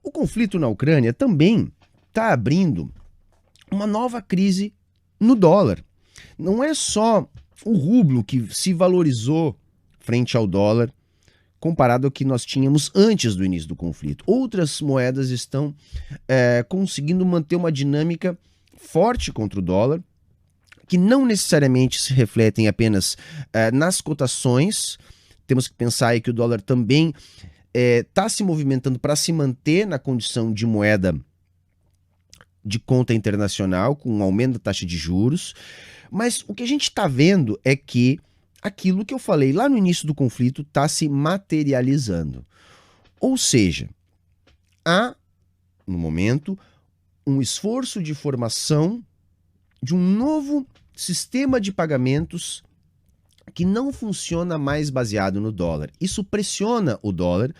O conflito na Ucrânia também está abrindo uma nova crise no dólar. Não é só o rublo que se valorizou frente ao dólar comparado ao que nós tínhamos antes do início do conflito. Outras moedas estão conseguindo manter uma dinâmica forte contra o dólar, que não necessariamente se refletem apenas nas cotações. Temos que pensar aí que o dólar também está se movimentando para se manter na condição de moeda de conta internacional, com um aumento da taxa de juros. Mas o que a gente está vendo é que aquilo que eu falei lá no início do conflito está se materializando. Ou seja, há, no momento, um esforço de formação de um novo sistema de pagamentos que não funciona mais baseado no dólar. Isso pressiona o dólar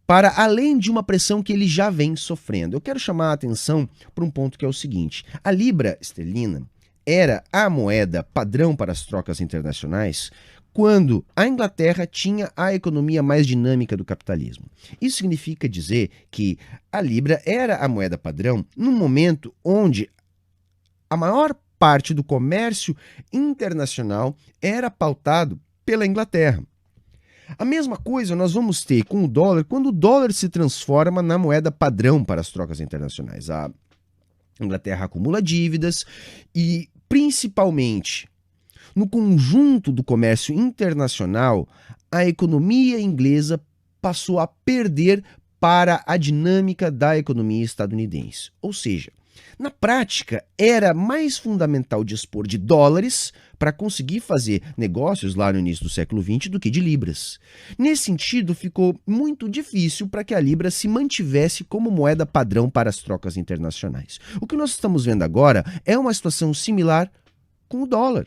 para além de uma pressão que ele já vem sofrendo. Eu quero chamar a atenção para um ponto que é o seguinte: a libra esterlina era a moeda padrão para as trocas internacionais quando a Inglaterra tinha a economia mais dinâmica do capitalismo. Isso significa dizer que a libra era a moeda padrão num momento onde a maior parte do comércio internacional era pautado pela Inglaterra. A mesma coisa nós vamos ter com o dólar quando o dólar se transforma na moeda padrão para as trocas internacionais. A Inglaterra acumula dívidas e, principalmente, no conjunto do comércio internacional, a economia inglesa passou a perder para a dinâmica da economia estadunidense. Ou seja, na prática, era mais fundamental dispor de dólares para conseguir fazer negócios lá no início do século XX do que de libras. Nesse sentido, ficou muito difícil para que a libra se mantivesse como moeda padrão para as trocas internacionais. O que nós estamos vendo agora é uma situação similar com o dólar.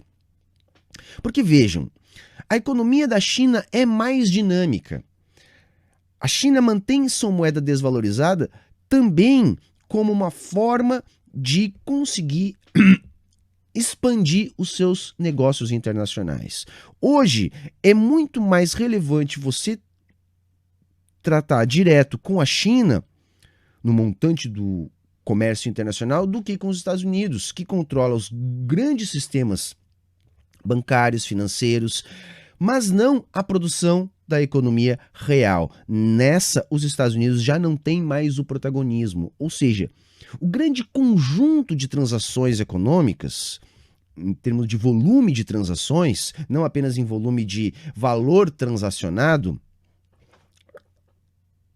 Porque vejam, a economia da China é mais dinâmica. A China mantém sua moeda desvalorizada também como uma forma de conseguir expandir os seus negócios internacionais. Hoje é muito mais relevante você tratar direto com a China no montante do comércio internacional do que com os Estados Unidos, que controla os grandes sistemas bancários, financeiros, mas não a produção da economia real. Nessa, os Estados Unidos já não têm mais o protagonismo, ou seja, o grande conjunto de transações econômicas, em termos de volume de transações, não apenas em volume de valor transacionado,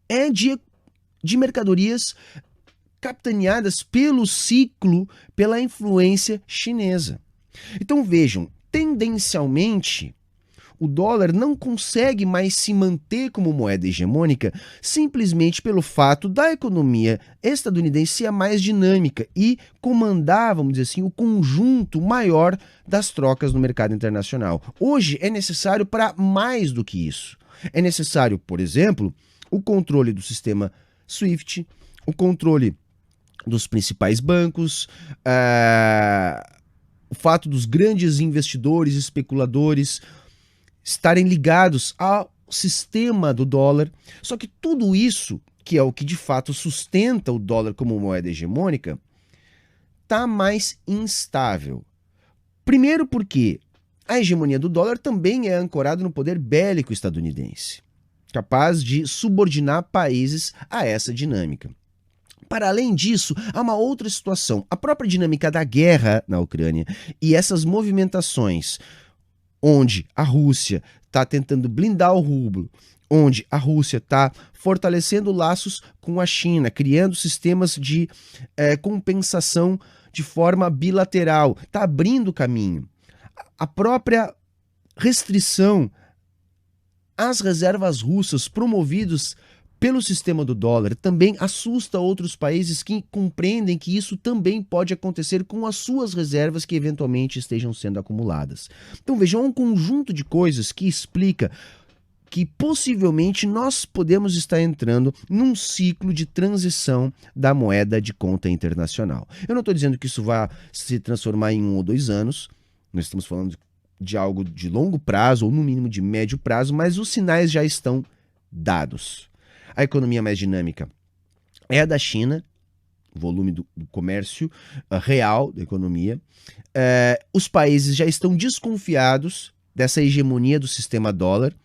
é de mercadorias capitaneadas pelo ciclo, pela influência chinesa. Então vejam, tendencialmente, o dólar não consegue mais se manter como moeda hegemônica simplesmente pelo fato da economia estadunidense ser a mais dinâmica e comandar, vamos dizer assim, o conjunto maior das trocas no mercado internacional. Hoje é necessário para mais do que isso. É necessário, por exemplo, o controle do sistema SWIFT, o controle dos principais bancos, o fato dos grandes investidores, especuladores estarem ligados ao sistema do dólar. Só que tudo isso, que é o que de fato sustenta o dólar como moeda hegemônica, está mais instável. Primeiro porque a hegemonia do dólar também é ancorada no poder bélico estadunidense, capaz de subordinar países a essa dinâmica. Para além disso, há uma outra situação. A própria dinâmica da guerra na Ucrânia e essas movimentações onde a Rússia está tentando blindar o rublo, onde a Rússia está fortalecendo laços com a China, criando sistemas de compensação de forma bilateral, está abrindo caminho. A própria restrição às reservas russas promovidas pelo sistema do dólar também assusta outros países que compreendem que isso também pode acontecer com as suas reservas que eventualmente estejam sendo acumuladas. Então vejam, um conjunto de coisas que explica que possivelmente nós podemos estar entrando num ciclo de transição da moeda de conta internacional. Eu não estou dizendo que isso vai se transformar em 1 ou 2 anos, nós estamos falando de algo de longo prazo ou no mínimo de médio prazo, mas os sinais já estão dados. A economia mais dinâmica é a da China, volume do comércio real da economia. Os países já estão desconfiados dessa hegemonia do sistema dólar,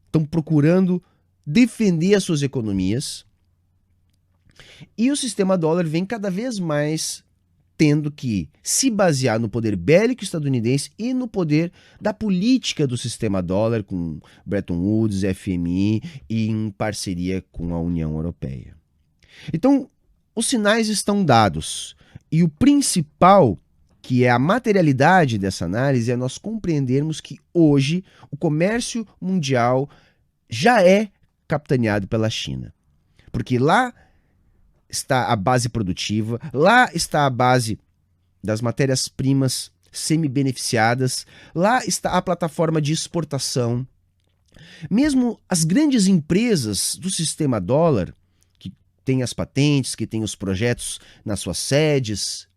estão procurando defender as suas economias, e o sistema dólar vem cada vez mais tendo que se basear no poder bélico estadunidense e no poder da política do sistema dólar, com Bretton Woods, FMI e em parceria com a União Europeia. Então, os sinais estão dados, e o principal, que é a materialidade dessa análise, é nós compreendermos que hoje o comércio mundial já é capitaneado pela China. Porque lá está a base produtiva, lá está a base das matérias-primas semi-beneficiadas, lá está a plataforma de exportação. Mesmo as grandes empresas do sistema dólar, que têm as patentes, que têm os projetos nas suas sedes,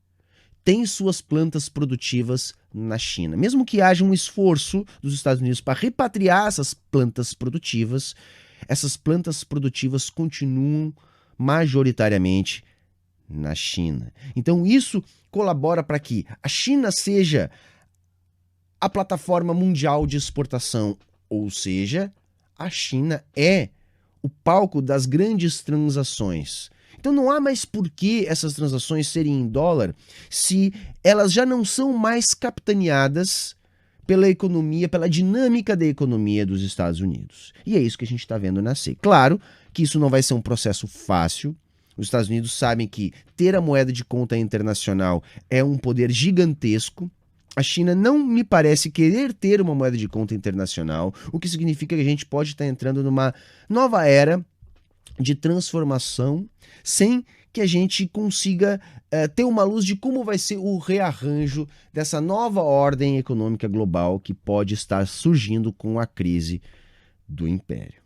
têm suas plantas produtivas na China. Mesmo que haja um esforço dos Estados Unidos para repatriar essas plantas produtivas continuam majoritariamente na China. Então isso colabora para que a China seja a plataforma mundial de exportação, ou seja, a China é o palco das grandes transações. Então não há mais por que essas transações serem em dólar se elas já não são mais capitaneadas pela economia, pela dinâmica da economia dos Estados Unidos. E é isso que a gente está vendo nascer. Claro que isso não vai ser um processo fácil. Os Estados Unidos sabem que ter a moeda de conta internacional é um poder gigantesco. A China não me parece querer ter uma moeda de conta internacional, o que significa que a gente pode estar entrando numa nova era de transformação sem que a gente consiga ter uma luz de como vai ser o rearranjo dessa nova ordem econômica global que pode estar surgindo com a crise do império.